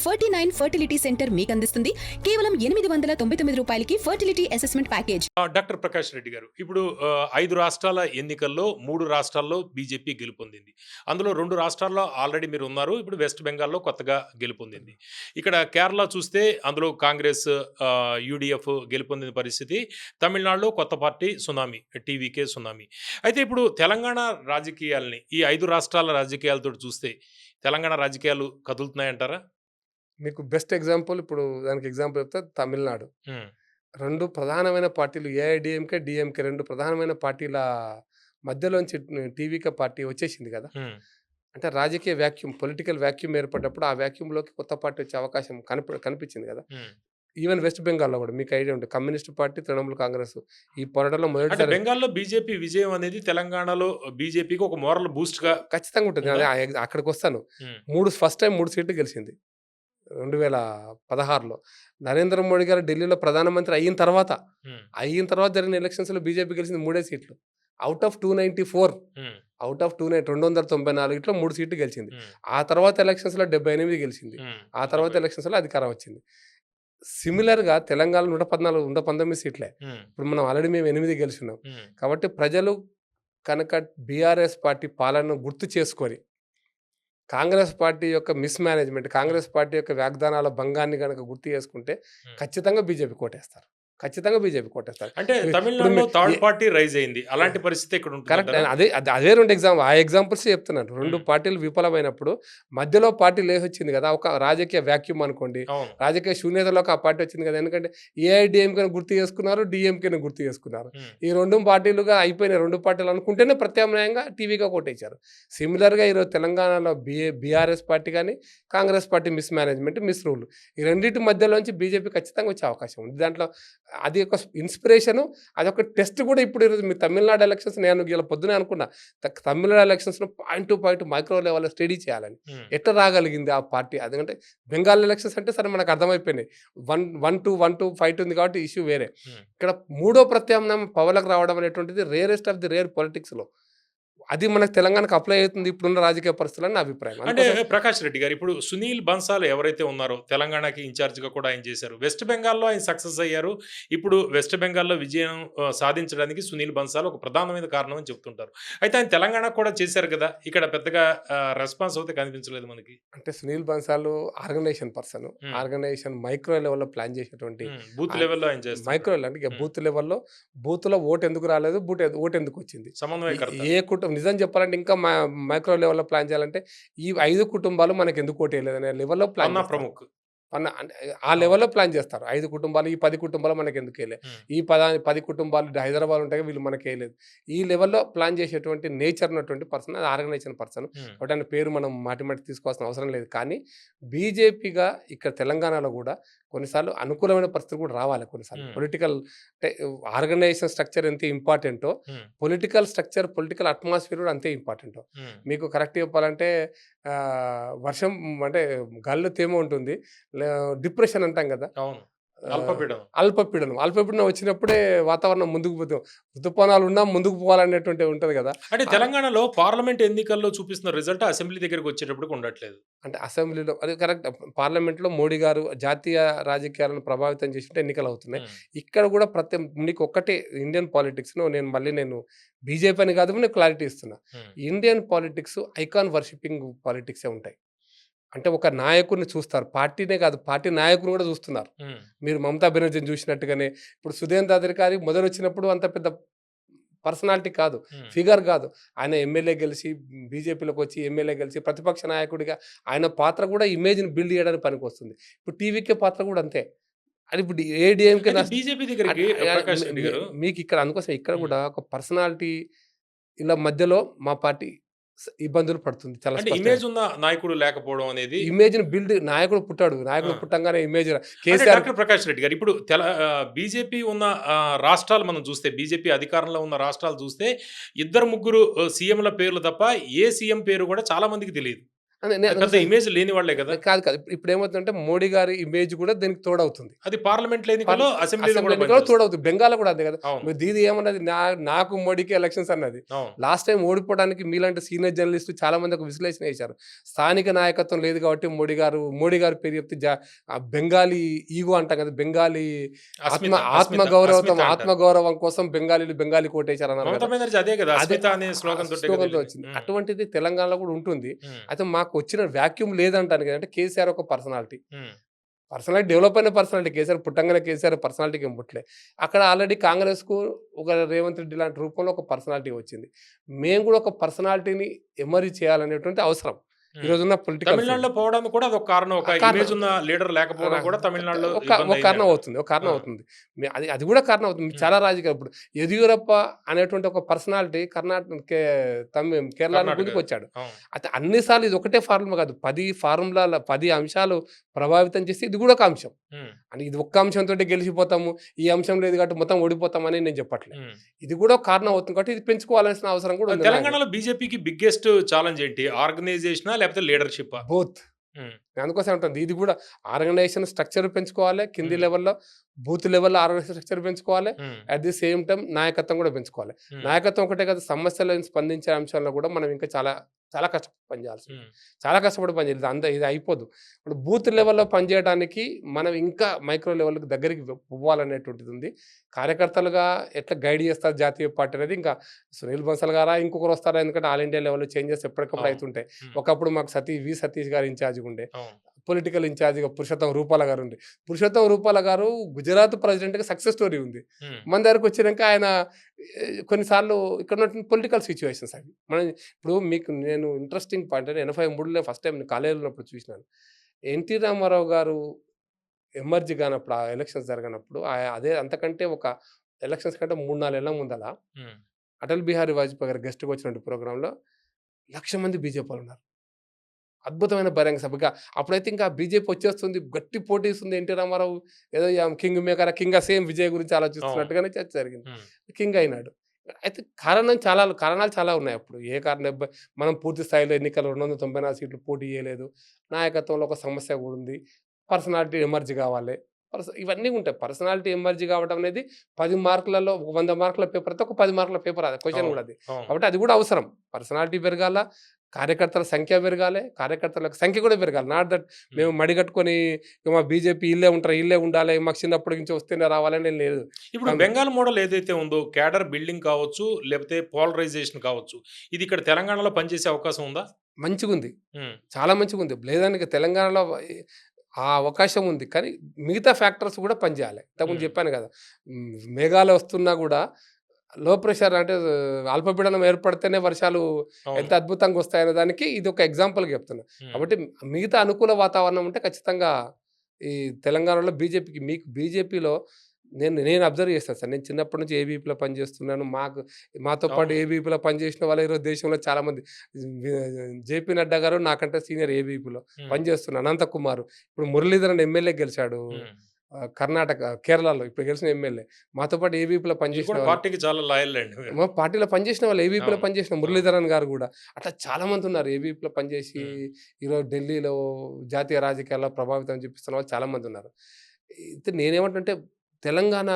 49 fertility centre మీకు అందిస్తుంది కేవలం 899 రూపాయలకి fertility assessment package. Doctor Prakash Reddy గారు ఇప్పుడు 5 రాష్ట్రాల ఎన్నికల్లో 3 రాష్ట్రాల్లో బీజేపీ గెలుపొందింది. అందులో 2 రాష్ట్రాల్లో ఆల్రెడీ మీరు ఉన్నారు. ఇప్పుడు వెస్ట్ బెంగాల్‌లో కొత్తగా గెలుపొందింది. ఇక్కడ కేరళ చూస్తే అందులో కాంగ్రెస్, యూడీఎఫ్ గెలుపొందిన పరిస్థితి. తమిళనాడులో కొత్త పార్టీ సునామీ, టీవీకే సునామీ. అయితే ఇప్పుడు తెలంగాణ రాజకీయాల్ని ఈ 5 రాష్ట్రాల రాజకీయాలతోటి చూస్తే తెలంగాణ రాజకీయాలు కదులుతున్నాయంటారా? మీకు బెస్ట్ ఎగ్జాంపుల్ ఇప్పుడు దానికి ఎగ్జాంపుల్ చెప్తే తమిళనాడు. హ్మ్. 2 ప్రధానమైన పార్టీలు ఏఐడీఎంకే, డీఎంకే 2 ప్రధానమైన పార్టీల మధ్యలోంచి టీవీకే పార్టీ వచ్చేసింది కదా! హ్మ్. అంటే రాజకీయ వాక్యూమ్, పొలిటికల్ వాక్యూమ్ ఏర్పడ్డప్పుడు ఆ వాక్యూమ్‌లోకి కొత్త పార్టీ వచ్చే అవకాశం కనిపించింది కదా! హ్మ్. ఈవెన్ వెస్ట్ బెంగాల్‌లో కూడా మీకు ఐడియా ఉంటది. కమ్యూనిస్ట్ పార్టీ, తృణమూల్ కాంగ్రెస్ ఈ పోరాటంలో అంటే మొదటిసారి బెంగాల్‌లో బీజేపీ విజయం అనేది తెలంగాణలో బీజేపీకి ఒక మోరల్ బూస్ట్‌గా ఖచ్చితంగా ఉంటుంది. ఉందా? అక్కడికొస్తాను. హ్మ్. ఫస్ట్ టైమ్ 3 సీట్లు గెలిచింది. 2016లో. నరేంద్ర మోడీ గారు ఢిల్లీలో ప్రధానమంత్రి హ్మ్. అయిన తర్వాత జరిగిన ఎలక్షన్స్‌లో బీజేపీ గెలిచింది 3 సీట్లు. ఔట్ ఆఫ్ 294 హ్మ్. ఔట్ ఆఫ్ 294 ఇట్లా 3 సీట్లు గెలిచింది. హ్మ్. ఆ తర్వాత ఎలక్షన్స్‌లో 78 గెలిచింది. హ్మ్. ఆ తర్వాత ఎలక్షన్స్‌లో అధికారం వచ్చింది. సిమిలర్‌గా తెలంగాణలో 114, 119 సీట్లే. హ్మ్. ఇప్పుడు మనం ఆల్రెడీ మేము 8 గెలిచున్నాం. హ్మ్. కాబట్టి ప్రజలు కనుక బీఆర్ఎస్ పార్టీ పాలనను గుర్తు చేసుకొని, కాంగ్రెస్ పార్టీ యొక్క మిస్‌మేనేజ్‌మెంట్, హ్మ్. కాంగ్రెస్ పార్టీ యొక్క వాగ్దానాల భంగాన్ని గనక గుర్తు చేసుకుంటే హ్మ్. ఖచ్చితంగా బీజేపీ కోటేస్తారు. ఖచ్చితంగా బీజేపీ కోటేస్తారు. అంటే ఇప్పుడు తమిళనాడులో థర్డ్ ఎ పార్టీ రైజ్ అయింది. ఆ! అలాంటి పరిస్థితి ఇక్కడ కరెక్ట్. ఉంటుందంటారా? అదే 2 ఆ ఎగ్జాంపుల్సే చెప్తున్నాను. 2 హ్మ్. పార్టీలు విఫలమైనప్పుడు మధ్యలో పార్టీ లేసొచ్చింది గదా! ఒక రాజకీయ వాక్యూమ్ అనుకోండి. అవును. రాజకీయ శూన్యతలోకి ఆ పార్టీ వచ్చింది గదా! ఎందుకంటే ఏఐడీఎంకేని గుర్తు చేసుకున్నారు. డీఎంకేని గుర్తు చేసుకున్నారు. హ్మ్. ఈ 2 పార్టీలుగా అయిపోయినాయి. 2 పార్టీలు అనుకుంటేనే ప్రత్యామ్నాయంగా టీవీగా కొట్టేశారు. సిమిలర్‌గా ఈరోజు తెలంగాణలో బీఆర్ఎస్ పార్టీ గాని, Congress party mismanagement, miss rule ఈ రెండిటి మధ్యలోంచి బీజేపీ ఖచ్చితంగా వచ్చే అవకాశం ఉంది. దాంట్లో అది ఒక ఇన్‌స్పిరేషను, అదొక టెస్ట్ గూడా ఇప్పుడు ఈరోజు మీ తమిళనాడు ఎలక్షన్స్ నేను ఇయాల పొద్దున్నే అనుకున్నా. తమిళనాడు ఎలక్షన్స్‌లో పాయింట్ టు పాయింట్ మైక్రో లెవెల్‌లో స్టడీ చేయాలని. హ్మ్. ఎట్లా రాగలిగింది ఆ పార్టీ? ఎందుకంటే బెంగాల్ ఎలక్షన్స్ అంటే సరే మనకు అర్థమైపోయినాయి. 1-2 ఫైట్ ఉంది కాబట్టి ఇష్యూ వేరే. హ్మ్. ఇక్కడ మూడో ప్రత్యామ్నాయం పవర్‌లోకి రావడం అనేటువంటిది రేరెస్ట్ ఆఫ్ ది రేర్ పొలిటిక్స్‌లో. అది మనకు తెలంగాణకు అప్లై అవుతుంది ఇప్పుడున్న రాజకీయ పరిస్థితులని నా అభిప్రాయం. అంటే అందుకోసం ప్రకాష్ రెడ్డి గారు ఇప్పుడు సునీల్ బన్సాల్ ఎవరైతే ఉన్నారో తెలంగాణకి ఇన్‌చార్జ్‌గా కూడా ఆయన చేశారు. వెస్ట్ బెంగాల్‌లో ఆయన సక్సెస్ అయ్యారు. ఇప్పుడు వెస్ట్ బెంగాల్‌లో విజయం సాధించడానికి సునీల్ బన్సాల్ ఒక ప్రధానమైన కారణం అని చెప్తుంటారు. అయితే ఆయన తెలంగాణకు కూడా చేశారు కదా! ఇక్కడ పెద్దగా రెస్పాన్స్ అయితే కనిపించలేదు మనకి. అంటే సునీల్ బన్సాలు ఆర్గనైజేషన్ పర్సన్. హ్మ్. ఆర్గనైజేషన్ మైక్రో లెవెల్‌లో ప్లాన్ చేసేటువంటి హ్మ్. బూత్ ఆహ్, లెవెల్‌లో ఆయన చేస్తుంటారు. మైక్రో లెవెల్ అంటే ఇక హ్మ్. బూత్ లెవెల్‌లో బూత్‌లో ఓటెందుకు రాలేదు? ఓటెందుకొచ్చింది? సమన్వయకర్త. ఏ నిజం చెప్పాలంటే ఇంకా మైక్రో లెవెల్‌లో ప్లాన్ చేయాలంటే ఈ 5 కుటుంబాలు మనకెందుకు ఓటేయలేదనే లెవెల్‌లో ప్లాన్ పన్నా చేస్తారు. ప్రముఖ్. అంటే ఆ అవును. లెవెల్‌లో ప్లాన్ చేస్తారు. 5 కుటుంబాలు, ఈ 10 కుటుంబాలు మనకెందుకేయలే. హ్మ్. ఈ 10 కుటుంబాలు హైదరాబాద్‌లో ఉంటాయి వీళ్ళు మనకేయలేదు. ఈ లెవెల్‌లో ప్లాన్ చేసేటువంటి నేచర్ ఉన్నటువంటి పర్సన్, అది ఆర్గనైజేషన్ పర్సన్. హ్మ్. కాబట్టి ఆయన పేరు మనం మాటి మాటికి తీసుకోవాల్సిన అవసరం లేదు. కానీ బీజేపీగా ఇక్కడ తెలంగాణలో గూడా కొన్నిసార్లు అనుకూలమైన పరిస్థితులు కూడా రావాలి కొన్నిసార్లు. హ్మ్. పొలిటికల్ అంటే ఆర్గనైజేషన్ స్ట్రక్చర్ ఎంత ఇంపార్టెంటో, హ్మ్. పొలిటికల్ స్ట్రక్చర్, పొలిటికల్ అట్మాస్ఫియర్ కూడా అంతే ఇంపార్టెంటు. హ్మ్. మీకు కరెక్ట్ చెప్పాలంటే వర్షం అంటే గాలిలో తేమ ఉంటుంది. లే డిప్రెషన్ అంటాం గదా! అవును. ఆహ్, అల్పపీడనం. అల్పపీడనం వచ్చినప్పుడే వాతావరణం ముందుకు ఋతుపవనాలున్నా ముందుకు పోవాలనేటువంటి ఉంటది గదా! అంటే ఆహ్, తెలంగాణలో పార్లమెంట్ ఎన్నికల్లో చూపిస్తున్న రిజల్ట్ అసెంబ్లీ దగ్గరికొచ్చేటప్పటికి ఉండట్లేదు. అంటే అసెంబ్లీలో అది కరెక్ట్. పార్లమెంట్‌లో మోడీ గారు జాతీయ రాజకీయాలను ప్రభావితం చేసింటే ఎన్నికలవుతున్నాయి. హ్మ్. ఇక్కడ గూడా నీకొక్కటే ఇండియన్ పాలిటిక్స్‌లో నేను బీజేపీ అని గాదు నేను క్లారిటీ ఇస్తున్నా. హ్మ్. ఇండియన్ పాలిటిక్స్ ఐకాన్ వర్షిపింగ్ పాలిటిక్సే ఉంటాయి. అంటే ఒక నాయకుడిని చూస్తారు. పార్టీనే కాదు, పార్టీ నాయకుడిని గూడా చూస్తున్నారు. హ్మ్. మీరు మమతా బెనర్జీని చూసినట్టుగానే ఇప్పుడు సుధీంద్ర అధికారి మొదలొచ్చినప్పుడు అంత పెద్ద పర్సనాలిటీ కాదు. హ్మ్. ఫిగర్ కాదు. ఆయన ఎమ్మెల్యే గెలిసి బీజేపీలోకొచ్చి ఎమ్మెల్యే గెలిసి ప్రతిపక్ష నాయకుడిగా ఆయన పాత్ర గూడా ఇమేజ్‌ని బిల్డ్ చేయడానికి పనికొస్తుంది. ఇప్పుడు టీవీకే పాత్ర గూడా అంతే. అది ఇప్పుడు ఏడీఎంకే అయితే బీజేపీ దగ్గరికి ప్రకాష్ రెడ్డి గారు మీకిక్కడ అందుకోసం ఇక్కడ హ్మ్. గూడా ఒక పర్సనాలిటీ ఇలా మధ్యలో మా పార్టీ ఇబ్బందులు పడుతుంది చాలా అంటే స్పష్టంగా. ఇమేజ్ ఉన్న నాయకుడు లేకపోవడం అనేది ఇమేజ్‌ని బిల్డ్ నాయకుడు పుట్టాడు. ఆ! నాయకుడు పుట్టంగానే ఇమేజ్ అంటే కేసీఆర్ డాక్టర్ ప్రకాష్ రెడ్డి గారు ఇప్పుడు బీజేపీ ఉన్న రాష్ట్రాలు మనం చూస్తే బీజేపీ అధికారంలో ఉన్న రాష్ట్రాలు చూస్తే ఇద్దరు ముగ్గురు సీఎంల పేర్లు తప్ప ఏ సీఎం పేరు కూడా చాలా మందికి తెలీదు. అని అది పెద్ద ఇమేజ్ లేని వాళ్ళే కదా. కాదు కాదు ఇప్పుడు ఏమవుతుందంటే మోడీ గారి ఇమేజ్ కూడా దీనికి తోడవుతుంది. అది పార్లమెంట్ ఎన్నికల్లో అసెంబ్లీలో అసెంబ్లీ కూడా ఎన్నికల్లో పనిచేస్తుంది. తోడవుతుంది. బెంగాల్ కూడా అంతే కదా. అవును దీది ఏమన్నది నాకు మోడీకి ఎలక్షన్స్ అన్నది. అవును లాస్ట్ టైం ఓడిపోవడానికి మీలాంటి సీనియర్ జర్నలిస్టు చాలా మంది ఒక విశ్లేషణ చేశారు. స్థానిక నాయకత్వం లేదు కాబట్టి మోడీ గారి పేరు చెప్తే బెంగాలీ ఈగో అంటాం కదా, బెంగాలీ ఆత్మగౌరవం కోసం బెంగాలీ కోటేశారు అన్నారు మమతా కదా. బెనర్జీ అదే కదా అస్మిత అనే స్లోగన్ స్లోగన్తో వచ్చింది. అటువంటిది తెలంగాణలో కూడా ఉంటుంది. అయితే మాకు వచ్చిన వాక్యూమ్ లేదంటాను కదా. అంటే కేసీఆర్ ఒక పర్సనాలిటీ డెవలప్ అయిన పర్సనాలిటీ. కేసీఆర్ పుట్టంగానే కేసీఆర్ పర్సనాలిటీకి ఏం పుట్టలే. అక్కడ ఆల్రెడీ కాంగ్రెస్కు ఒక రేవంత్ రెడ్డి లాంటి రూపంలో ఒక పర్సనాలిటీ వచ్చింది. మేము కూడా ఒక పర్సనాలిటీని ఎమర్జ్ చేయాలనేటువంటి అవసరం ఈ రోజున్న పొలిటికల్. తమిళనాడులో పోవడానికి కూడా అదొక కారణం. ఒక ఇమేజ్ ఉన్న లీడర్ లేకపోవడం కూడా తమిళనాడులో ఒక కారణం అవుతుంది. అది కూడా కారణం అవుతుంది. చాలా రాజకీయాలు ఇప్పుడు యదియూరప్ప అనేటువంటి ఒక పర్సనాలిటీ కేరళ ముందుకు వచ్చాడు. అయితే అన్నిసార్లు ఇది ఒకటే ఫార్ములా కాదు, 10 ఫార్ములాల 10 అంశాలు ప్రభావితం చేస్తే ఇది కూడా ఒక అంశం. అని ఇది ఒక్క అంశంతో గెలిచిపోతాము, ఈ అంశం లేదు కాబట్టి మొత్తం ఓడిపోతామని నేను చెప్పట్లేదు. ఇది కూడా ఒక కారణం అవుతుంది కాబట్టి ఇది పెంచుకోవాల్సిన అవసరం కూడా ఉంది. తెలంగాణలో బీజేపీకి బిగ్గెస్ట్ ఛాలెంజ్ ఏంటి? ఆర్గనైజేషన్ లేకపోతే లీడర్షిప్? బోత్. అందుకోసం ఉంటుంది ఇది కూడా ఆర్గనైజేషన్ స్ట్రక్చర్ పెంచుకోవాలి, కింది లెవెల్లో బూత్ లెవెల్లో ఆర్గనైజేషన్ స్ట్రక్చర్ పెంచుకోవాలి. అట్ ది సేమ్ టైం నాయకత్వం కూడా పెంచుకోవాలి. నాయకత్వం ఒకటే కదా, సమస్యలను స్పందించే అంశాల్లో కూడా మనం ఇంకా చాలా చాలా కష్టపడి పనిచేయాల్సి, చాలా కష్టపడి పనిచేయాలి. ఇది అయిపోదు. ఇప్పుడు బూత్ లెవెల్లో పనిచేయడానికి మనం ఇంకా మైక్రో లెవెల్కి దగ్గరికి పోవాలనేటువంటిది ఉంది. కార్యకర్తలుగా ఎట్లా గైడ్ చేస్తారు జాతీయ పార్టీ అనేది ఇంకా సునీల్ బన్సల్ గారా ఇంకొకరు వస్తారా, ఎందుకంటే ఆల్ ఇండియా లెవెల్లో చేంజెస్ ఎప్పటికప్పుడు అవుతుంటాయి. ఒకప్పుడు మాకు సతీష్ గారు ఇన్ఛార్జ్గా ఉండే, పొలిటికల్ ఇన్ఛార్జిగా పురుషోత్తం రూపాల గారు ఉండే. పురుషోత్తం రూపాల గారు గుజరాత్ ప్రెసిడెంట్గా సక్సెస్ స్టోరీ ఉంది. మన దగ్గరకు వచ్చినాక ఆయన కొన్నిసార్లు ఇక్కడ ఉన్నటువంటి పొలిటికల్ సిచ్యువేషన్స్ అవి మనం ఇప్పుడు నేను ఇంట్రెస్టింగ్ పాయింట్ అంటే 83లో ఫస్ట్ టైం కాలేజీలో ఉన్నప్పుడు చూసినాను. ఎన్టీ రామారావు గారు ఎమర్జీ కానప్పుడు, ఆ ఎలక్షన్స్ జరగనప్పుడు, అదే అంతకంటే ఒక ఎలక్షన్స్ కంటే 3-4 ఏళ్ల ముందల అటల్ బిహారీ వాజ్పేయి గారు గెస్ట్గా వచ్చినటువంటి ప్రోగ్రాంలో 1,00,000 మంది బీజేపీ వాళ్ళు ఉన్నారు. అద్భుతమైన బహిరంగ సభగా. అప్పుడైతే ఇంకా బీజేపీ వచ్చేస్తుంది, గట్టి పోటీ ఇస్తుంది. ఎన్టీ రామారావు ఏదో king maker, king same Vijay గురించి ఆలోచిస్తున్నట్టుగానే చర్చ జరిగింది. కింగ్ అయినాడు. అయితే కారణాలు చాలా ఉన్నాయి. అప్పుడు ఏ కారణం మనం పూర్తి స్థాయిలో ఎన్నికలు 294 సీట్లు పోటీ చేయలేదు, నాయకత్వంలో ఒక సమస్య కూడా ఉంది, పర్సనాలిటీ ఎమర్జీ కావాలి, ఇవన్నీ ఉంటాయి. పర్సనాలిటీ ఎమర్జీ కావడం అనేది 10 మార్కులలో 100 మార్కుల పేపర్ అయితే ఒక 10 మార్కుల పేపర్ అది క్వశ్చన్ కూడా అది. కాబట్టి అది కూడా అవసరం. పర్సనాలిటీ పెరగాల, కార్యకర్తల సంఖ్య పెరగాలి, కార్యకర్తల సంఖ్య కూడా పెరగాలి. నాట్ దట్ మేము మడిగట్టుకొని మా బీజేపీ ఇల్లే ఉండాలి, మాకు చిన్నప్పటి నుంచి వస్తేనే రావాలని లేదు. ఇప్పుడు బెంగాల్ మోడల్ ఏదైతే ఉందో, క్యాడర్ బిల్డింగ్ కావచ్చు లేకపోతే పోలరైజేషన్ కావచ్చు, ఇది ఇక్కడ తెలంగాణలో పనిచేసే అవకాశం ఉందా? మంచిగుంది, చాలా మంచిగుంది. లేదానికి తెలంగాణలో ఆ అవకాశం ఉంది. కానీ మిగతా ఫ్యాక్టర్స్ కూడా పనిచేయాలి. ఇంతకుముందు చెప్పాను కదా, మేఘాలు వస్తున్నా కూడా లో ప్రెషర్ అంటే అల్పపీడనం ఏర్పడితేనే వర్షాలు ఎంత అద్భుతంగా వస్తాయనే దానికి ఇది ఒక ఎగ్జాంపుల్గా చెప్తున్నా. కాబట్టి మిగతా అనుకూల వాతావరణం ఉంటే ఖచ్చితంగా ఈ తెలంగాణలో బీజేపీలో నేను అబ్జర్వ్ చేస్తాను సార్. నేను చిన్నప్పటి నుంచి ఏబీపీలో పనిచేస్తున్నాను. మాతో పాటు ఏబీపీలో పనిచేసిన వాళ్ళు ఈరోజు దేశంలో చాలామంది, జేపీ నడ్డా గారు నాకంటే సీనియర్ ఏబీపీలో పనిచేస్తున్నారు. అనంతకుమార్ ఇప్పుడు మురళీధరన్ ఎమ్మెల్యే గెలిచాడు కర్ణాటక, కేరళలో ఇప్పుడు గెలిచిన ఎమ్మెల్యే. మాతో పాటు ఏబీపీలో పనిచేసిన పార్టీలో పనిచేసిన వాళ్ళు, ఏబీపీలో పనిచేసిన మురళీధరన్ గారు కూడా అట్లా చాలా మంది ఉన్నారు. ఏబీపీలో పనిచేసి ఈరోజు ఢిల్లీలో జాతీయ రాజకీయాల్లో ప్రభావితం చూపిస్తున్న వాళ్ళు చాలా మంది ఉన్నారు. అయితే నేనేమంటే తెలంగాణ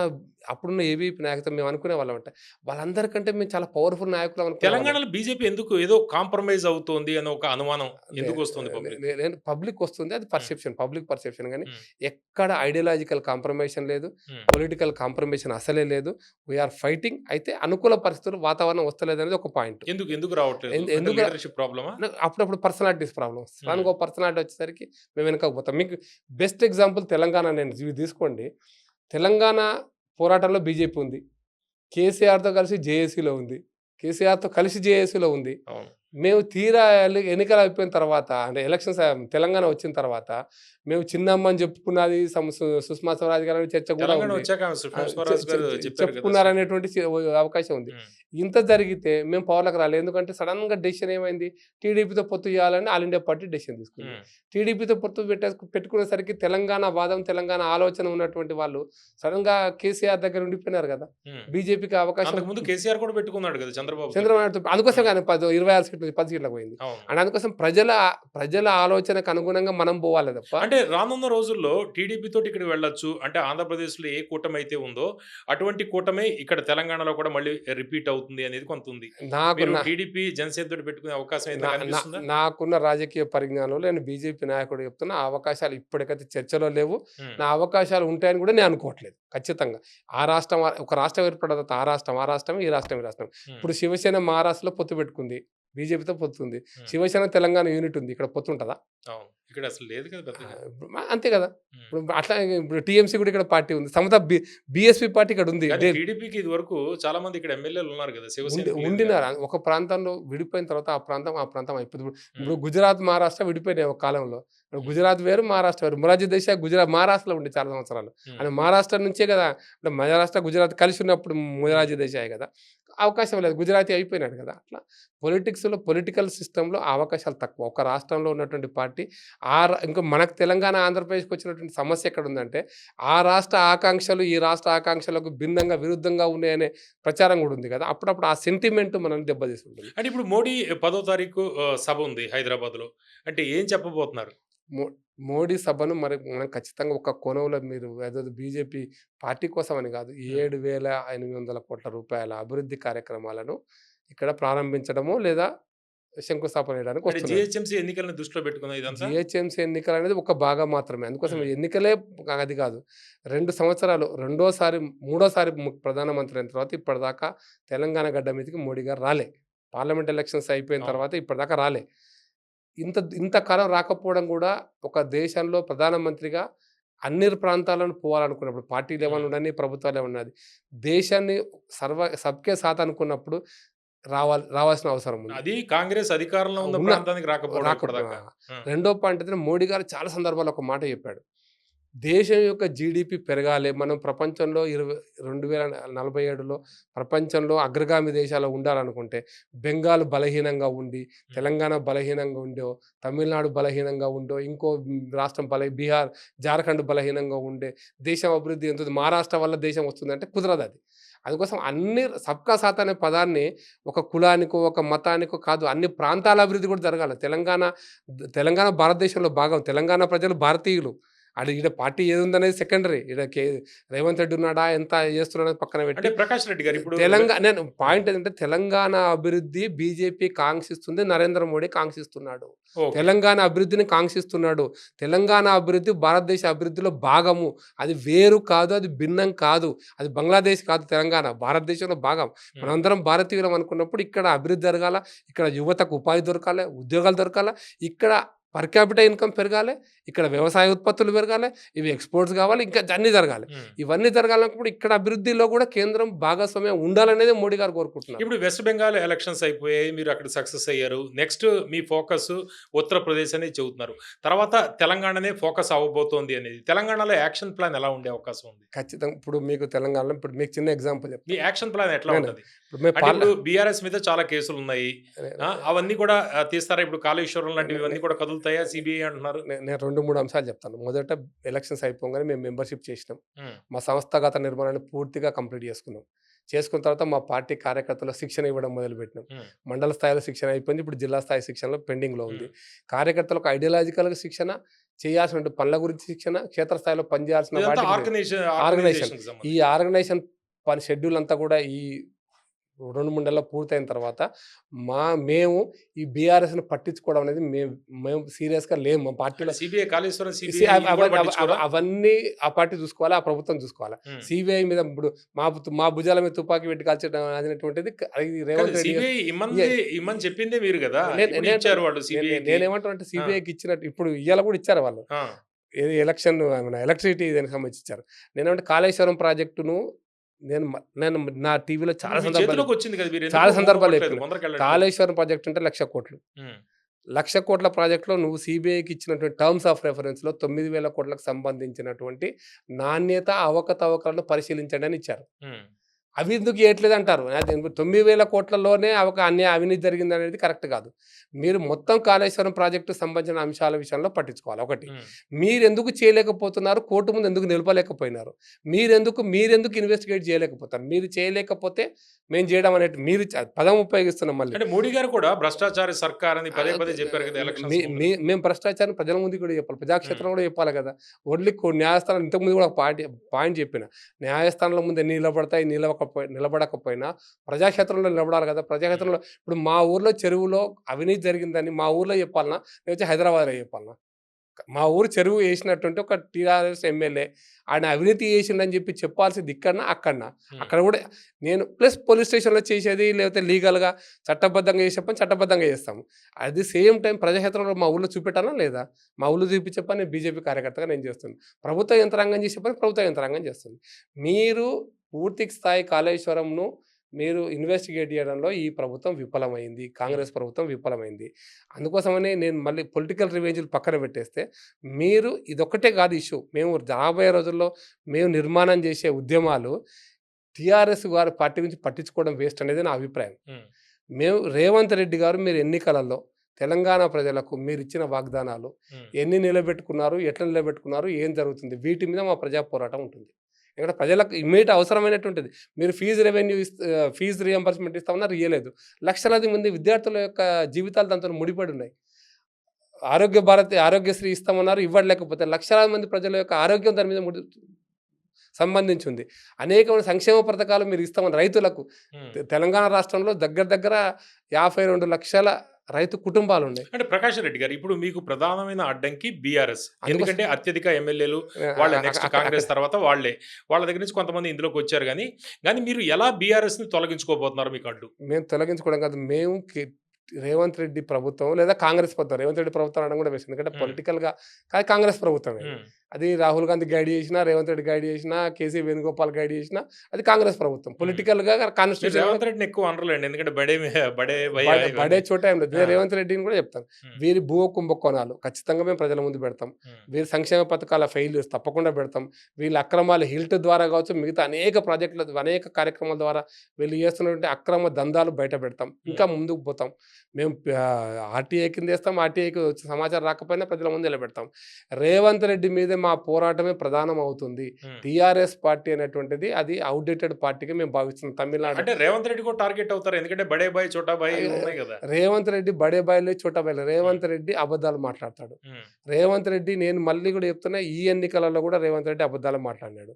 అప్పుడున్న ఏబీపీ నాయకత్వం మేము అనుకునే వాళ్ళం అంటే వాళ్ళందరికంటే మేము చాలా పవర్ఫుల్ నాయకులు అనుకున్నాం. తెలంగాణలో బీజేపీ ఎందుకు ఏదో కాంప్రమైజ్ అవుతుంది అని ఒక అనుమానం ఎందుకు వస్తుంది? పబ్లిక్ వస్తుంది, అది పర్సెప్షన్, పబ్లిక్ పర్సెప్షన్. కానీ ఎక్కడ ఐడియాలజికల్ కాంప్రమైజేషన్ లేదు, పొలిటికల్ కాంప్రమైజేషన్ అసలే లేదు. We are fighting. అయితే అనుకూల పరిస్థితులు, వాతావరణం వస్తలేదు అనేది ఒక పాయింట్. ఎందుకు రావట్లేదు? అప్పుడప్పుడు పర్సనాలిటీస్ ప్రాబ్లమ్స్. దానికి పర్సనాలిటీ వచ్చేసరికి మేము వెనకపోతాం. మీకు బెస్ట్ ఎగ్జాంపుల్ తెలంగాణ, నేను తీసుకోండి. తెలంగాణ పోరాటంలో బీజేపీ ఉంది, కేసీఆర్తో కలిసి జేఏసీలో ఉంది, కేసీఆర్తో కలిసి జేఏసీలో ఉంది. మేము తీరా ఎన్నికలు అయిపోయిన తర్వాత, అంటే ఎలక్షన్స్ తెలంగాణ వచ్చిన తర్వాత మేము చిన్నమ్మ అని చెప్పుకున్నది, సుష్మా స్వరాజ్ గారు చర్చ కూడా చెప్పుకున్నారనేటువంటి అవకాశం ఉంది. ఇంత జరిగితే మేము పవర్లకు రాలేదు. ఎందుకంటే సడన్ గా డెసిషన్ ఏమైంది, టీడీపీతో పొత్తు చేయాలని ఆల్ ఇండియా పార్టీ డెసిషన్ తీసుకుంది. టీడీపీతో పొత్తు పెట్టుకునేసరికి తెలంగాణ వాదం, తెలంగాణ ఆలోచన ఉన్నటువంటి వాళ్ళు సడన్ గా కేసీఆర్ దగ్గర ఉండిపోయినారు కదా. బీజేపీకి అవకాశం, కేసీఆర్ కూడా పెట్టుకున్నాడు కదా చంద్రబాబు. అందుకోసం కానీ 26 సీట్లు 10 సీట్లకు పోయింది. అవును. అండ్ అందుకోసం ప్రజల ఆలోచనకు అనుగుణంగా మనం పోవాలి తప్ప అంటే రానున్న రోజుల్లో టీడీపీ తోటి ఇక్కడికి వెళ్ళొచ్చు. అంటే ఆంధ్రప్రదేశ్‌లో ఏ కూటమి అయితే ఉందో, అటువంటి కూటమే ఇక్కడ తెలంగాణలో కూడా మళ్ళీ రిపీట్ అవుతుంది అనేది కొంత ఉంది. నాకు మీరు నా టీడీపీ, జనసేన తోటి పెట్టుకునే అవకాశం అయితే నా నా కనిపిస్తుందా? నాకున్న రాజకీయ పరిజ్ఞానంలో నేను బీజేపీ నాయకుడు చెప్తున్నా, ఆ అవకాశాలు ఇప్పటికైతే చర్చలో లేవు. హ్మ్. నా అవకాశాలు ఉంటాయని కూడా నేను అనుకోవట్లేదు. ఖచ్చితంగా. ఒక రాష్ట్రం ఏర్పడిన తర్వాత ఆ రాష్ట్రం, ఈ రాష్ట్రం. హ్మ్. ఇప్పుడు శివసేన మహారాష్ట్రలో పొత్తు పెట్టుకుంది. బీజేపీతో పొత్తు ఉంది. హ్మ్. శివసేన తెలంగాణ యూనిట్ ఉంది. ఇక్కడ పొత్తు ఉంటదా? అవును. ఇక్కడ అసలు లేదు కదా పెద్దగా. అంతే కదా! హ్మ్. ఇప్పుడు అట్లా ఇప్పుడు టీఎంసీ కూడా ఇక్కడ పార్టీ ఉంది. సమతా బీఎస్పీ పార్టీ ఇక్కడ ఉంది. కానీ టీడీపీకి ఇదివరకు చాలా మంది ఇక్కడ ఎమ్మెల్యేలు ఉన్నారు కదా! శివసేనకి లేదు ఉండినారు. కదా! ఒక ప్రాంతంలో విడిపోయిన తర్వాత ఆ ప్రాంతం అయిపోయింది. ఇప్పుడు హ్మ్. గుజరాత్, మహారాష్ట్ర విడిపోయినాయి ఒక కాలంలో. గుజరాత్ వేరు, మహారాష్ట్ర వేరు. మొరార్జీ దేశాయ్ మహారాష్ట్రలో ఉండే చాలా సంవత్సరాలు. హ్మ్. ఆయన మహారాష్ట్ర నుంచే కదా, అంటే మహారాష్ట్ర, గుజరాత్ కలిసి ఉన్నప్పుడు మొరార్జీ దేశాయ్ కదా. అవకాశం లేదు. గుజరాతీ అయిపోయినాడు కదా. అట్లా పొలిటికల్ సిస్టమ్‌లో అవకాశాలు తక్కువ. ఒక రాష్ట్రంలో ఉన్నటువంటి పార్టీ ఇంకా మనకు తెలంగాణ, ఆంధ్రప్రదేశ్‌కి వచ్చినటువంటి సమస్య ఎక్కడుందంటే, ఆ రాష్ట్ర ఆకాంక్షలు ఈ రాష్ట్ర ఆకాంక్షలకు భిన్నంగా, విరుద్ధంగా ఉన్నాయనే ప్రచారం కూడా ఉంది కదా. అప్పుడప్పుడు ఆ సెంటిమెంట్ మనల్ని దెబ్బతీస్తుంటుంది. అంటే ఇప్పుడు మోడీ 10వ తారీఖు సభ ఉంది హైదరాబాద్‌లో. అంటే ఏం చెప్పబోతున్నారు? మో మోడీ సభను మనం ఖచ్చితంగా ఒక కోణంలో మీరు ఏదో బీజేపీ పార్టీ కోసం అని కాదు. హ్మ్. 7,800 కోట్ల రూపాయల అభివృద్ధి కార్యక్రమాలను ఇక్కడ ప్రారంభించడము లేదా శంకుస్థాపన చేయడానికి అంటే వస్తున్నారు. జీహెచ్ఎంసీ ఎన్నికలను దృష్టిలో పెట్టుకుందా ఇదంతా? జీహెచ్ఎంసీ ఎన్నికలనేది ఒక భాగం మాత్రమే. అందుకోసం హ్మ్. ఎన్నికలే అది కాదు. 2 సంవత్సరాలు మూడోసారి ప్రధానమంత్రి అయిన తర్వాత ఇప్పటిదాకా తెలంగాణ గడ్డ మీదకి మోడీ గారు రాలే. పార్లమెంట్ ఎలక్షన్స్ అయిపోయిన అవును. తర్వాత ఇప్పటిదాకా రాలే. ఇంతకాలం రాకపోవడం కూడా ఒక దేశంలో ప్రధానమంత్రిగా అన్ని ప్రాంతాలను పోవాలనుకున్నప్పుడు పార్టీ లెవెల్ హ్మ్. ఉండని, ప్రభుత్వాలు ఉన్నది. దేశాన్ని సబ్‌కే సాత్ అనుకున్నప్పుడు రావాల్సిన అవసరం ఉంది. అది కాంగ్రెస్ అధికారంలో ఉన్న ఉన్న ప్రాంతానికి రాకపోవడం ఇప్పటిదాకా. హ్మ్. రెండో పాయింట్ అయితే మోడీ గారు చాలా సందర్భాల్లో ఒక మాట చెప్పాడు. దేశం యొక్క జీడీపీ పెరగాలి. మనం ప్రపంచంలో 2047లో ప్రపంచంలో అగ్రగామి దేశాల్లో ఉండాలనుకుంటే బెంగాల్ బలహీనంగా ఉండి, తెలంగాణ బలహీనంగా ఉండో, తమిళనాడు బలహీనంగా ఉండో, ఇంకో రాష్ట్రం బీహార్, జార్ఖండ్ బలహీనంగా ఉండే దేశం అభివృద్ధి ఎంతుంది. మహారాష్ట్ర వల్ల దేశం వస్తుందంటే కుదరదది. అందుకోసం సబ్కా సాత్ అనే పదాన్ని ఒక కులానికో, ఒక మతానికో కాదు, అన్ని ప్రాంతాల అభివృద్ధి కూడా జరగాలి. తెలంగాణ భారతదేశంలో భాగం. తెలంగాణ ప్రజలు భారతీయులు. ఈడ పార్టీ ఏదుందనేది సెకండరీ. రేవంత్ రెడ్డి ఉన్నాడా, ఎంత చేస్తున్నాడనేది పక్కన అంటే పెట్టి ప్రకాష్ రెడ్డి గారు ఇప్పుడు నేను పాయింట్ ఏంటంటే తెలంగాణ అభివృద్ధి బీజేపీ కాంక్షిస్తుంది. నరేంద్ర మోడీ కాంక్షిస్తున్నాడు. ఓకే. తెలంగాణ అభివృద్ధిని కాంక్షిస్తున్నాడు. తెలంగాణ అభివృద్ధి భారతదేశ అభివృద్ధిలో భాగము. అది వేరు కాదు, అది భిన్నం కాదు. అది బంగ్లాదేశ్ కాదు, తెలంగాణ భారతదేశంలో భాగం. హ్మ్. మనందరం భారతీయులం అనుకున్నప్పుడు ఇక్కడ అభివృద్ధి జరగాల, ఇక్కడ యువతకు ఉపాధి దొరకాలి, ఉద్యోగాలు దొరకాల, ఇక్కడ పర్ క్యాపిటల్ ఇన్కమ్ పెరగాలి, ఇక్కడ వ్యవసాయ ఉత్పత్తులు పెరగాలి, ఇవి ఎక్స్‌పోర్ట్స్ కావాలి, ఇంకా అన్నీ జరగాలి. హ్మ్. ఇవన్నీ జరగాలన్నప్పుడు ఇక్కడ అభివృద్ధిలో కూడా కేంద్రం భాగస్వామ్యం ఉండాలనేదే మోడీ గారు కోరుకుంటున్నారు. ఇప్పుడు వెస్ట్ బెంగాల్ ఎలక్షన్స్ అయిపోయాయి. మీరు అక్కడ సక్సెస్ అయ్యారు. నెక్స్ట్ మీ ఫోకస్ ఉత్తరప్రదేశ్ అనేది చెబుతున్నారు. తర్వాత తెలంగాణనే ఫోకస్ అవ్వబోతోంది అనేది. తెలంగాణలో యాక్షన్ ప్లాన్ ఎలా ఉండే అవకాశం ఉంది? ఖచ్చితంగా ఇప్పుడు మీకు తెలంగాణలో ఇప్పుడు మీకు చిన్న ఎగ్జాంపుల్ మీ చెప్తాను. యాక్షన్ ప్లాన్ ఎట్లా నేను ఉంటది? ఇప్పుడు మేము అంటే ఇప్పుడు బీఆర్ఎస్ మీద చాలా కేసులున్నాయి. అవన్నీ కూడా తీస్తారా? ఇప్పుడు కాళేశ్వరం లాంటివి ఇవన్నీ కూడా కదులుతాయా? సిబిఐ అంటున్నారు. నేను 2, 3 అంశాలు చెప్తాను. మొదట ఎలక్షన్స్ అయిపోగానే మేము మెంబర్‌షిప్ చేసినాం. హ్మ్. మా సంస్థాగత నిర్మాణాన్ని పూర్తిగా కంప్లీట్ చేసుకున్నాం. చేసుకున్న తర్వాత మా పార్టీ కార్యకర్తలకు శిక్షణ ఇవ్వడం మొదలుపెట్టినాం. హ్మ్. మండల స్థాయిలో శిక్షణ అయిపోయింది. ఇప్పుడు జిల్లా స్థాయి శిక్షణలో పెండింగ్‌లో ఉంది. హ్మ్. కార్యకర్తలకు ఐడియాలజికల్‌గా శిక్షణ, చేయాల్సిన పనుల గురించి శిక్షణ, క్షేత్రస్థాయిలో పనిచేయాల్సిన ఇదంతా వాటి గురించి ఆర్గనైజేషన్ ఆర్గనైజేషన్. ఆర్గనైజేషన్‌కి ఈ సంబంధించి. ఆర్గనైజేషన్ షెడ్యూల్ అంతా కూడా ఈ 2, 3 నెలల్లో పూర్తయిన తర్వాత మేము ఈ బీఆర్ఎస్‌ని పట్టించుకోవడం అనేది మేము సీరియస్‌గా లేము. మా పార్టీలో సిబిఐ కాళేశ్వరం సి సిబిఐ అవ ఇవి కూడా అవ పట్టించుకోరా? అవన్నీ ఆ పార్టీ చూసుకోవాలి, ఆ ప్రభుత్వం చూసుకోవాలి. హ్మ్. సీబీఐ మీద ఇప్పుడు మా భుజాల మీద తుపాకీ పెట్టి కాల్చడం అనేటువంటిది అది కానీ రేవంత్ రెడ్డి సిబిఐ ఇమ్మని చెప్పిందే మీరు కదా! ఇప్పుడు ఇచ్చారు వాళ్ళు సిబిఐకి. నేనేమంటానంటే సీబీఐకి ఇచ్చినట్టు ఇప్పుడు ఇయ్యాల కూడా ఇచ్చారు వాళ్ళు. ఆ! ఏది ఎలక్షన్ మన ఎలక్ట్రిసిటీ దానికి సంబంధించి ఇచ్చారు. నేనేమంటే కాళేశ్వరం ప్రాజెక్టును నేను నా టీవీలో చాలా మీ సందర్భాలు చేతిలోకి వచ్చింది కదా! మీరు చాలా ఎందుకు సందర్భాలు ముందుకు చెప్పిన. ముందరకెళ్ళట్లేదు? కాళేశ్వరం ప్రాజెక్ట్ అంటే 1,00,000 కోట్లు. హ్మ్. 1,00,000 కోట్ల ప్రాజెక్ట్‌లో నువ్వు సీబీఐకి ఇచ్చినటువంటి టర్మ్స్ ఆఫ్ రెఫరెన్స్‌లో 9,000 కోట్లకు సంబంధించినటువంటి నాణ్యత, అవకతవకలను పరిశీలించండి అని ఇచ్చారు. హ్మ్. అవి ఎందుకు చేయట్లేదు అంటారు. అది 9,000 కోట్లలోనే ఒక అవినీతి జరిగింది అనేది కరెక్ట్ కాదు. మీరు మొత్తం కాళేశ్వరం ప్రాజెక్టు సంబంధించిన అంశాల విషయంలో పట్టించుకోవాలి. ఒకటి, ఉమ్, మీరెందుకు చేయలేకపోతున్నారు? కోర్టు ముందు ఎందుకు నిలపలేకపోయినారు? మీరెందుకు ఇన్వెస్టిగేట్ చేయలేకపోతారు? మీరు చేయలేకపోతే మేము చేయడం అనేది మీరు పదం ఉపయోగిస్తున్నాం మళ్ళీ. అంటే మోడీ గారు కూడా భ్రష్టాచార సర్కార్ అని పదే పదే చెప్పారు కదా ఎలక్షన్స్ ముందు. మేము భ్రష్టాచారం ప్రజల ముందు కూడా చెప్పాలి, ప్రజాక్షేత్రంలో కూడా చెప్పాలి కదా. ఓన్లీ న్యాయస్థానం ఇంతకుముందు కూడా పాయింట్ చెప్పిన, న్యాయస్థానంలో ముందు ఎన్ని నిలబడతాయి, నిలబడకపోయినా ప్రజాక్షేత్రంలో నిలబడాలి కదా. ప్రజాక్షేత్రంలో ఇప్పుడు మా ఊర్లో చెరువులో అవినీతి జరిగిందని మా ఊర్లో చెప్పాలన్నా, లేకపోతే హైదరాబాద్లో చెప్పాలన్నా? మా ఊరు చెరువు వేసినటువంటి ఒక టీఆర్ఎస్ ఎమ్మెల్యే ఆయన అవినీతి చేసిండని చెప్పి చెప్పాల్సింది ఇక్కడనా అక్కడనా? అక్కడ కూడా నేను ప్లస్ పోలీస్ స్టేషన్లో చేసేది, లేకపోతే లీగల్గా చట్టబద్ధంగా చేసే పని చట్టబద్ధంగా చేస్తాము. అట్ ది సేమ్ టైం ప్రజాక్షేత్రంలో మా ఊళ్ళో చూపెట్టానా లేదా? మా ఊళ్ళో చూపించే పని నేను బీజేపీ కార్యకర్తగా నేను చేస్తున్నాను. ప్రభుత్వ యంత్రాంగం చేసే పని ప్రభుత్వ యంత్రాంగం చేస్తుంది. మీరు పూర్తి స్థాయి కాళేశ్వరంను మీరు ఇన్వెస్టిగేట్ చేయడంలో ఈ ప్రభుత్వం విఫలమైంది, కాంగ్రెస్ ప్రభుత్వం విఫలమైంది. అందుకోసమని నేను మళ్ళీ పొలిటికల్ రివెంజ్లు పక్కన పెట్టేస్తే, మీరు ఇదొక్కటే కాదు ఇష్యూ, మేము రాబోయే రోజుల్లో మేము నిర్మాణం చేసే ఉద్యమాలు టీఆర్ఎస్ గారి పార్టీ నుంచి పట్టించుకోవడం వేస్ట్ అనేది నా అభిప్రాయం. మేము రేవంత్ రెడ్డి గారు మీరు ఎన్నికలలో తెలంగాణ ప్రజలకు మీరు ఇచ్చిన వాగ్దానాలు ఎన్ని నిలబెట్టుకున్నారు, ఎట్లా నిలబెట్టుకున్నారు, ఏం జరుగుతుంది, వీటి మీద మా ప్రజా పోరాటం ఉంటుంది. ఇక్కడ ప్రజలకు ఇమ్మీడియట్ అవసరమైనటువంటిది. మీరు ఫీజు రియంబర్స్మెంట్ ఇస్తామన్నారు, ఇవ్వలేదు. లక్షలాది మంది విద్యార్థుల యొక్క జీవితాలు దాంతో ముడిపడి ఉన్నాయి. ఆరోగ్యశ్రీ ఇస్తామన్నారు, ఇవ్వలేకపోతే లక్షలాది మంది ప్రజల యొక్క ఆరోగ్యం దాని మీద సంబంధించి ఉంది. అనేకమైన సంక్షేమ పథకాలు మీరు ఇస్తామని రైతులకు తెలంగాణ రాష్ట్రంలో దగ్గర 52 లక్షల రైతు కుటుంబాలు ఉన్నాయి. అంటే ప్రకాష్ రెడ్డి గారు, ఇప్పుడు మీకు ప్రధానమైన అడ్డంకి బీఆర్ఎస్, ఎందుకంటే అత్యధిక ఎమ్మెల్యేలు వాళ్ళే, నెక్స్ట్ కాంగ్రెస్ తర్వాత వాళ్ళ దగ్గర నుంచి కొంతమంది ఇందులోకి వచ్చారు. కానీ మీరు ఎలా బీఆర్ఎస్ ని తొలగించుకోబోతున్నారు? మీకు అడ్డు మేము తొలగించుకోవడం కాదు, మేము రేవంత్ రెడ్డి ప్రభుత్వం లేదా కాంగ్రెస్ ప్రభుత్వం, రేవంత్ రెడ్డి ప్రభుత్వం అనడం కూడా వేసింది, ఎందుకంటే పొలిటికల్గా కానీ కాంగ్రెస్ ప్రభుత్వమే. అది రాహుల్ గాంధీ గైడ్ చేసినా, రేవంత్ రెడ్డి గైడ్ చేసినా, కేసీ వేణుగోపాల్ గైడ్ చేసినా అది కాంగ్రెస్ ప్రభుత్వం. పొలిటికల్గా కాన్స్టిట్యూషన్ రేవంత్ రెడ్డిని ఎక్కువ అనర్లేండి, ఎందుకంటే బడే చోట ఏం లేదు. నేను రేవంత్ రెడ్డిని కూడా చెప్తాను, వీరి భూ కుంభకోణాలు ఖచ్చితంగా మేము ప్రజల ముందు పెడతాం. వీరి సంక్షేమ పథకాల ఫెయిల్యూర్స్ తప్పకుండా పెడతాం. వీళ్ళ అక్రమాలు హిల్ట్ ద్వారా కావచ్చు, మిగతా అనేక ప్రాజెక్టుల అనేక కార్యక్రమాల ద్వారా వీళ్ళు చేస్తున్నటువంటి అక్రమ దందాలు బయట పెడతాం. ఇంకా ముందుకు పోతాం. మేము ఆర్టీఐ కింద వేస్తాం, ఆర్టీఐకి సమాచారం రాకపోయినా ప్రజల ముందు నిలబెడతాం. రేవంత్ రెడ్డి మీద మా పోరాటమే ప్రధానం అవుతుంది. టీఆర్ఎస్ పార్టీ అనేటువంటిది అది అవుట్డేటెడ్ పార్టీగా మేము భావిస్తున్నాం. తమిళనాడు అంటే రేవంత్ రెడ్డి కూడా టార్గెట్ అవుతారు, ఎందుకంటే బడే బాయ్ చోటా బాయ్ ఉన్నాయి కదా. రేవంత్ రెడ్డి బడే బాయ్లే చోటా బాయ్లే. రేవంత్ రెడ్డి అబద్ధాలు మాట్లాడతాడు. రేవంత్ రెడ్డి, నేను మళ్ళీ కూడా చెప్తున్నా, ఈ ఎన్నికలలో కూడా రేవంత్ రెడ్డి అబద్ధాలు మాట్లాడినాడు.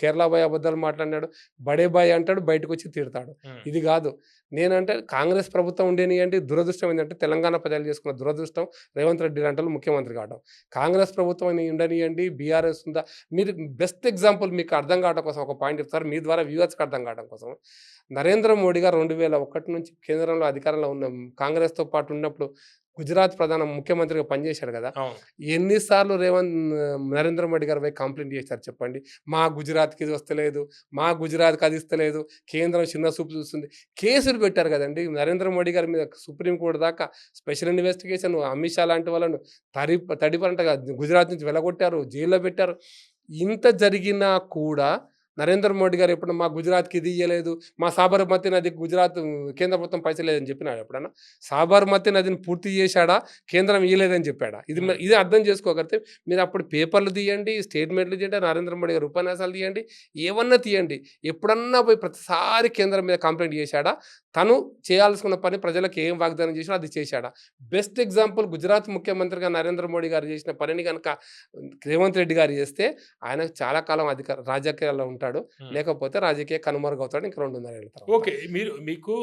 కేరళ బాయ్ అబద్ధాలు మాట్లాడినాడు. బడే బాయ్ అంటాడు, బయటకు వచ్చి తిడతాడు. ఇది కాదు. నేనంటే కాంగ్రెస్ ప్రభుత్వం ఉండేనియండి. దురదృష్టం ఏంటంటే తెలంగాణ ప్రజలు చేసుకున్న దురదృష్టం రేవంత్ రెడ్డి లాంటి ముఖ్యమంత్రి కావడం. కాంగ్రెస్ ప్రభుత్వం ఉండనియండి, బీఆర్ఎస్ ఉందా, మీరు బెస్ట్ ఎగ్జాంపుల్ మీకు అర్థం కావడం కోసం ఒక పాయింట్ చెప్తారు, మీ ద్వారా వ్యూవర్స్కి అర్థం కావడం కోసం. నరేంద్ర మోడీ గారు 2001 నుంచి కేంద్రంలో అధికారంలో ఉన్న కాంగ్రెస్తో పాటు ఉన్నప్పుడు గుజరాత్ ప్రధాన ముఖ్యమంత్రిగా పనిచేశాడు కదా. ఎన్నిసార్లు నరేంద్ర మోడీ గారు పోయి కంప్లైంట్ చేశారు చెప్పండి? మా గుజరాత్కి ఇది వస్తలేదు, మా గుజరాత్కి అది ఇస్తలేదు, కేంద్రం చిన్న చూపు చూస్తుంది. కేసులు పెట్టారు కదండి నరేంద్ర మోడీ గారి మీద, సుప్రీంకోర్టు దాకా స్పెషల్ ఇన్వెస్టిగేషన్. అమిత్ షా లాంటి వాళ్ళను తడిపరంటగా గుజరాత్ నుంచి వెలగొట్టారు, జైల్లో పెట్టారు. ఇంత జరిగినా కూడా నరేంద్ర మోడీ గారు ఎప్పుడు మా గుజరాత్కి ఇది ఇయ్యలేదు, మా సాబర్మతి నదికి గుజరాత్ కేంద్ర ప్రభుత్వం పైసలు లేదని చెప్పినాడు ఎప్పుడన్నా? సాబర్మతి నదిని పూర్తి చేశాడా, కేంద్రం ఇయ్యలేదని చెప్పాడా? ఇది అర్థం చేసుకోగలిగితే మీరు అప్పుడు పేపర్లు తీయండి, స్టేట్మెంట్లు తీయండి, నరేంద్ర మోడీ గారు ఉపన్యాసాలు తీయండి, ఏమన్నా తీయండి. ఎప్పుడన్నా పోయి ప్రతిసారి కేంద్రం మీద కంప్లైంట్ చేశాడా? తను చేయాల్సిన పని ప్రజలకు ఏం వాగ్దానం చేసినా అది చేశాడా? బెస్ట్ ఎగ్జాంపుల్ గుజరాత్ ముఖ్యమంత్రిగా నరేంద్ర మోడీ గారు చేసిన పనిని కనుక రేవంత్ రెడ్డి గారు చేస్తే ఆయన చాలా కాలం రాజకీయాల్లో ఉంటాడు, లేకపోతే రాజకీయ కనుమరుగవుతాడు ఇంకా 2.5 ఏళ్ళ తర్వాత. ఓకే, మీకు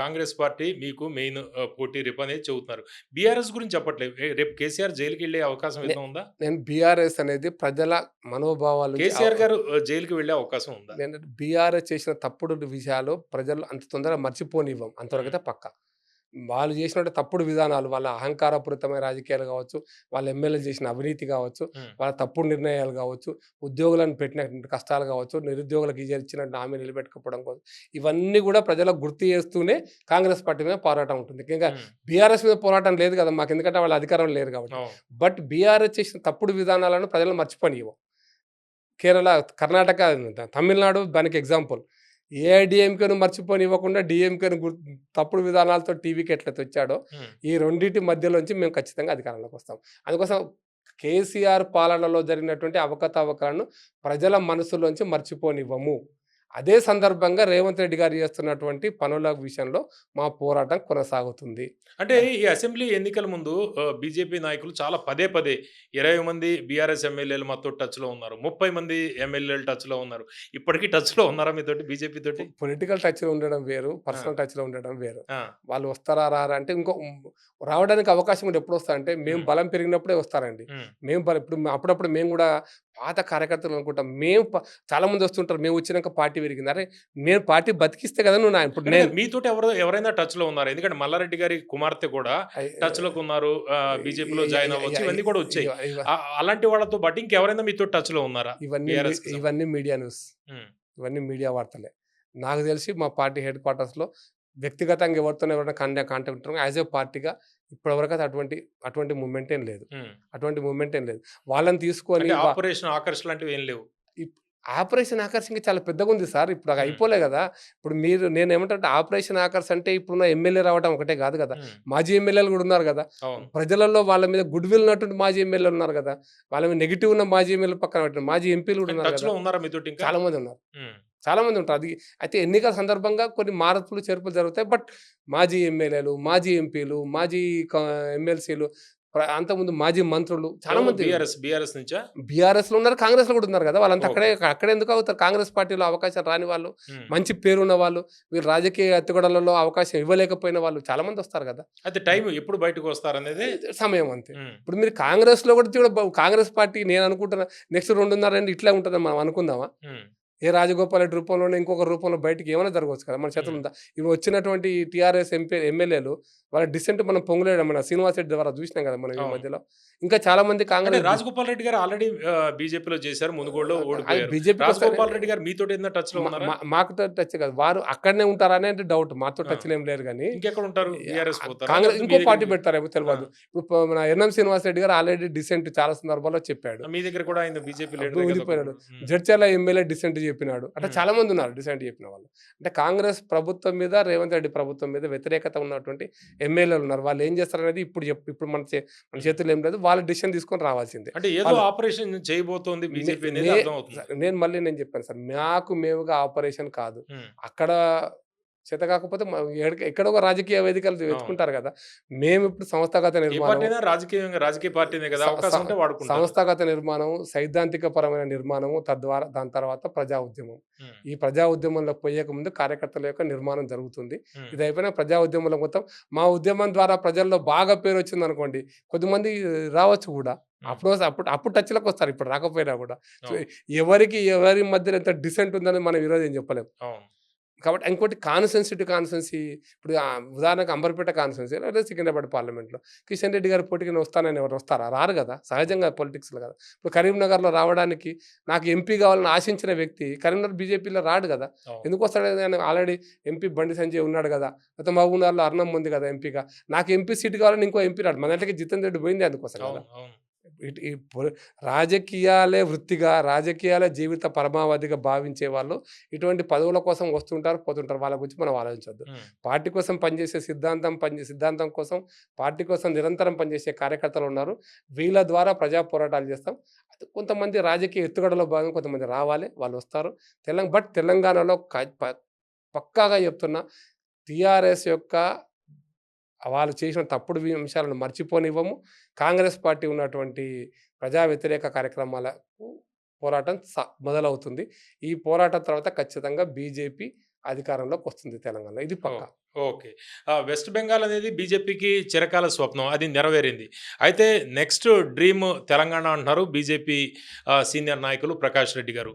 కాంగ్రెస్ పార్టీ మీకు మెయిన్ పోటీ రేపు అనేది చెబుతున్నారు. బీఆర్ఎస్ గురించి చెప్పట్లేదు. రేపు కేసీఆర్ జైలుకి వెళ్ళే అవకాశం ఏదో ఉందా? నేను బీఆర్ఎస్ అనేది ప్రజల మనోభావాలు, కేసీఆర్ గారు జైలుకి వెళ్ళే అవకాశం ఉందా? నేను బీఆర్ఎస్ చేసిన తప్పుడు విషయాలు ప్రజలు అంత తొందరగా మర్చిపోనివ్వం, అంతవరకైతే పక్క. వాళ్ళు చేసినట్టు తప్పుడు విధానాలు, వాళ్ళ అహంకారపూరితమైన రాజకీయాలు కావచ్చు, వాళ్ళ ఎమ్మెల్యేలు చేసిన అవినీతి కావచ్చు, వాళ్ళ తప్పుడు నిర్ణయాలు కావచ్చు, ఉద్యోగులను పెట్టిన కష్టాలు కావచ్చు, నిరుద్యోగులకు ఇచ్చినట్టు హామీ నిలబెట్టుకోవడం కోసం, ఇవన్నీ కూడా ప్రజలకు గుర్తు చేస్తూనే కాంగ్రెస్ పార్టీ మీద పోరాటం ఉంటుంది. ఇంకా బీఆర్ఎస్ మీద పోరాటం లేదు కదా మాకు, ఎందుకంటే వాళ్ళ అధికారం లేరు కాబట్టి. బట్ బీఆర్ఎస్ చేసిన తప్పుడు విధానాలను ప్రజలు మర్చిపోనివ్వం. కేరళ, కర్ణాటక, తమిళనాడు దానికి ఎగ్జాంపుల్. ఏఐడిఎంకేను మర్చిపోనివ్వకుండా డిఎంకేను తప్పుడు విధానాలతో టీవీకి ఎట్లా తెచ్చాడో ఉమ్, ఈ రెండింటి మధ్యలోంచి మేము ఖచ్చితంగా అధికారంలోకి వస్తాం. అందుకోసం కేసీఆర్ పాలనలో జరిగినటువంటి అవకతవకలను ప్రజల మనసులోంచి మర్చిపోనివ్వము. అదే సందర్భంగా రేవంత్ రెడ్డి గారు చేస్తున్నటువంటి పనుల విషయంలో మా పోరాటం కొనసాగుతుంది. అంటే ఈ అసెంబ్లీ ఎన్నికల ముందు బీజేపీ నాయకులు చాలా పదే పదే 20 మంది బీఆర్ఎస్ ఎమ్మెల్యేలు మాతో టచ్లో ఉన్నారు, 30 మంది ఎమ్మెల్యేలు టచ్లో ఉన్నారు. ఇప్పటికీ టచ్లో ఉన్నారా మీతోటి, బీజేపీ తోటి? పొలిటికల్ టచ్‌లో ఉండడం వేరు, ఆ, పర్సనల్ టచ్‌లో ఉండడం వేరు. ఆ, వాళ్ళు వస్తారా రారా అంటే రావడానికి అవకాశం కూడా ఎప్పుడు వస్తారంటే మేము ఉమ్, బలం పెరిగినప్పుడే వస్తారండి. ఉమ్, మేము ఇప్పుడు అప్పుడప్పుడు మేము కూడా పాత కార్యకర్తలు అనుకుంటాం. మేము చాలా మంది వస్తుంటారు. మేము వచ్చినాక పార్టీ పెరిగింది. అరే నేను పార్టీ బతికిస్తే కదా నువ్వు ఇప్పుడు అంటే నేను మీతోటి ఎవరైనా టచ్ లో ఉన్నారు? ఎందుకంటే మల్లారెడ్డి గారి కుమార్తె కూడా టచ్ లోకి ఉన్నారు, బీజేపీలో జాయిన్ అవ్వచ్చు, ఇవన్నీ కూడా వచ్చాయి. అలాంటి వాళ్ళతో పాటు ఇంకెవరైనా మీతో టచ్ లో ఉన్నారా? బీఆర్ఎస్ ఇవన్నీ మీడియా న్యూస్, ఇవన్నీ మీడియా వార్తలే. నాకు తెలిసి మా పార్టీ హెడ్ క్వార్టర్స్‌లో వ్యక్తిగతంగా ఎవరైనా కాంటాక్ట్ ఉంటారో యాజ్ ఏ పార్టీగా ఇప్పటివరకైతే అటువంటి మూవ్‌మెంట్ ఏం లేదు. అటువంటి మూవ్‌మెంట్ ఏం లేదు. వాళ్ళని తీసుకొని అంటే ఆపరేషన్ ఆకర్ష్ లాంటివి ఏం లేవు. ఇప్ ఆపరేషన్ ఆకర్ష్ ఇంకా చాలా పెద్దగుంది సార్. ఇప్పుడు అది అయిపోలే గదా! ఇప్పుడు నేనేమంటానంటే ఆపరేషన్ ఆకర్ష్ అంటే ఇప్పుడున్న ఎమ్మెల్యే రావడం ఒకటే గాదు గదా! ఉమ్, మాజీ ఎమ్మెల్యేలు గూడా ఉన్నారు గదా! అవును. ప్రజలలో వాళ్ళ మీద గుడ్ విల్ ఉన్నటువంటి మాజీ ఎమ్మెల్యేలు ఉన్నారు గదా! వాళ్ళ మీద నెగెటివ్ ఉన్న మాజీ ఎమ్మెల్యేలు పక్కన పెట్టండి. మాజీ ఎంపీలు గూడా ఉన్నారు టచ్ గదా! లో ఉన్నారా మీతోటి ఇంకా? చాలా మంది ఉన్నారు. ఉమ్, చాలా మంది ఉంటారు. అయితే ఎన్నికల సందర్భంగా కొన్ని మార్పులు, చేర్పులు జరుగుతాయి. బట్ మాజీ ఎమ్మెల్యేలు, మాజీ ఎంపీలు, మాజీ ఎమ్మెల్సీలు, అంతకుముందు మాజీ మంత్రులు చాలా మంది బీఆర్ఎస్ నుంచా? బీఆర్ఎస్‌లో ఉన్నారు. కాంగ్రెస్‌లో కూడా ఉన్నారు గదా! వాళ్ళంతా ఓకే. అక్కడే ఎందుకు అవుతారు? కాంగ్రెస్ పార్టీలో అవకాశం రాని వాళ్ళు, ఉమ్. మంచి పేరున్న వాళ్ళు, వీళ్ళు రాజకీయ ఎత్తుగడలలో అవకాశం ఇవ్వలేకపోయిన వాళ్ళు చాలా మంది వస్తారు గదా! అయితే టైం ఎప్పుడు బయటకు వస్తారనేది. సమయం అంతే. ఉమ్, ఇప్పుడు మీరు కాంగ్రెస్‌లో కూడా కాంగ్రెస్ పార్టీ నేను అనుకుంటున్నా నెక్స్ట్ 2.5 ఏళ్ళు ఇట్లే ఉంటదని మనం అనుకుందామా? ఉమ్, ఏ రాజగోపాల్ రెడ్డి రూపంలోనే ఇంకొక రూపంలో బయటికి ఏమైనా జరగవచ్చు కదా! మన చేతుల్లో ఉమ్, ఉందా? ఇప్పుడు వచ్చినటువంటి టీఆర్ఎస్ ఎమ్మెల్యేలు వాళ్ళ డిసెంట్ మనం పొంగులేయడం మన శ్రీనివాస్ రెడ్డి ద్వారా చూసినాం కదా మనం ఈ అవును. మధ్యలో. ఇంకా చాలా మంది అంటే కాంగ్రెస్ రాజగోపాల్ రెడ్డి గారు ఆల్రెడీ బీజేపీలో చేశారు, మునుగోడులో అది ఓడిపోయారు. బీజేపీకి రాజగోపాల్ రెడ్డి గారు మీతోటి ఏదైనా టచ్ లో ఉన్నారా? మాకు టచ్ కాదు. వారు అక్కడనే ఉంటారనే డౌట్. మాతో ఆ. టచ్‌లో ఏం లేరు గానీ ఇంకెక్కడ ఉంటారు? బీఆర్ఎస్ పోతారా? కాంగ్రెస్ లేకపోతే ఇంకో మీ పార్టీ దగ్గరికి? పెడతారేమో ఆ, తెలవదు. ఇప్పుడు మన ఎన్ఎం శ్రీనివాస్ రెడ్డి గారు ఆల్రెడీ డిసెంట్ చాలా సందర్భాల్లో చెప్పాడు. మీ దగ్గర కూడా ఆయన బీజేపీ లీడర్ ఉండిపోయాడు. జడ్చర్ల ఎమ్మెల్యే డిసెంట్ చెప్పినాడు. అట్లా ఉమ్, చాలా మంది ఉన్నారు డిసెంట్ చెప్పిన వాళ్ళు. అంటే కాంగ్రెస్ ప్రభుత్వం మీద, రేవంత్ రెడ్డి ప్రభుత్వం మీద వ్యతిరేకత ఉన్నటువంటి ఎమ్మెల్యేలు ఉన్నారు. వాళ్ళు ఏం చేస్తారనేది ఇప్పుడు మన చేతుల్లో ఏం లేదు. వాళ్ళు డిసిషన్ తీసుకొని రావాల్సిందే. అంటే ఏదో వాళ్ళు ఆపరేషన్ చేయబోతోంది బీజేపీ అనేది నే అర్థం అవుతుంది. నేను చెప్పాను సార్. మేముగా ఆపరేషన్ కాదు. ఉమ్, అక్కడ చేత కాకపోతే ఎక్కడో ఒక రాజకీయ వేదికలు అవును. వెతుకుంటారు కదా! మేమిప్పుడు సంస్థాగత ఏ నిర్మాణం, పార్టీ అయినా రాజకీయ పార్టీనే కదా, స అవకాశం స ఉంటే వాడుకుంటారు. సంస్థాగత నిర్మాణం, సైద్ధాంతిక పరమైన నిర్మాణము, దాని తర్వాత ప్రజా ఉద్యమం. ఉమ్, ఈ ప్రజా ఉద్యమంలో పోయేకముందు కార్యకర్తల యొక్క నిర్మాణం జరుగుతుంది. ఉమ్, ఇది అయిపోయిన ప్రజా ఉద్యమంలో మొత్తం మా ఉద్యమం ద్వారా ప్రజల్లో బాగా పేరు వచ్చిందనుకోండి, కొద్దిమంది రావచ్చు కూడా. ఉమ్, అప్పుడు టచ్‌లోకి వస్తారు. ఇప్పుడు రాకపోయినా కూడా. సో, అవును, ఎవరి మధ్యలో ఎంత డిసెంట్ ఉందని మనం ఈరోజు ఏం చెప్పలేం. అవును, కాబట్టి ఇంకోటి కాన్స్టిట్యున్సీ ఇప్పుడు ఉదాహరణకు అంబర్పేట కాన్స్టిట్యున్సీ లేదా సికింద్రాబాద్ పార్లమెంట్‌లో కిషన్ రెడ్డి గారు పోటీకి వస్తానని ఎవరు వస్తారా? రారు కదా! సహజంగా పొలిటిక్స్‌లో కదా! ఇప్పుడు కరీంనగర్‌లో రావడానికి నాకు ఎంపీ కావాలని ఆశించిన వ్యక్తి కరీంనగర్ బీజేపీలో రాడు కదా! అవును, ఎందుకు వస్తాడు? ఆయన ఆల్రెడీ ఎంపీ బండి సంజయ్ ఉన్నాడు కదా! లేకపోతే మహబూబ్‌నగర్‌లో అర్ణం ఉంది కదా ఎంపీగా. నాకు ఎంపీ సీట్ కావాలని ఇంకో ఎంపీ రాడు. మన దాంట్లోకి జితేందర్ రెడ్డి పోయింది అందుకోసం కదా! అవును, అవును, ఈ రాజకీయాలే వృత్తిగా, రాజకీయాలే జీవిత పరమావధిగా భావించే వాళ్ళు ఇటువంటి పదవుల కోసం వస్తుంటారు, పోతుంటారు. వాళ్ళ గురించి మనం ఆలోచించొద్దు. ఉమ్, పార్టీ కోసం పనిచేసే సిద్ధాంతం కోసం, పార్టీ కోసం నిరంతరం పనిచేసే కార్యకర్తలు ఉన్నారు. వీళ్ళ ద్వారా ప్రజా పోరాటాలు చేస్తాం. అయితే కొంతమంది రాజకీయ ఎత్తుగడలో భాగంగా కొంతమంది రావాలి. వాళ్ళు వస్తారు. తెలంగాణలో పక్కాగా చెప్తున్నా టీఆర్ఎస్ యొక్క వాళ్ళు చేసిన తప్పుడు అంశాలను మర్చిపోనివ్వము. కాంగ్రెస్ పార్టీ ఉన్నటువంటి ప్రజా వ్యతిరేక కార్యక్రమాలకు పోరాటం మొదలవుతుంది. ఈ పోరాటం తర్వాత ఖచ్చితంగా బీజేపీ అధికారంలోకి వస్తుంది తెలంగాణలో. ఇది పక్కా. ఓకే. వెస్ట్ బెంగాల్ అనేది బీజేపీకి చిరకాల స్వప్నం. అది నెరవేరింది. అయితే నెక్స్ట్ డ్రీమ్ తెలంగాణ అంటున్నారు బీజేపీ సీనియర్ నాయకులు ప్రకాష్ రెడ్డి గారు.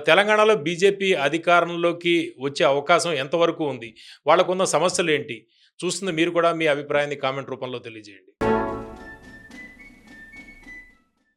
తెలంగాణలో బీజేపీ అధికారంలోకి వచ్చే అవకాశం ఎంతవరకు ఉంది? వాళ్ళకున్న సమస్యలేంటి? చూస్తున్న మీరు కూడా మీ అభిప్రాయాన్ని కామెంట్ రూపంలో తెలియజేయండి.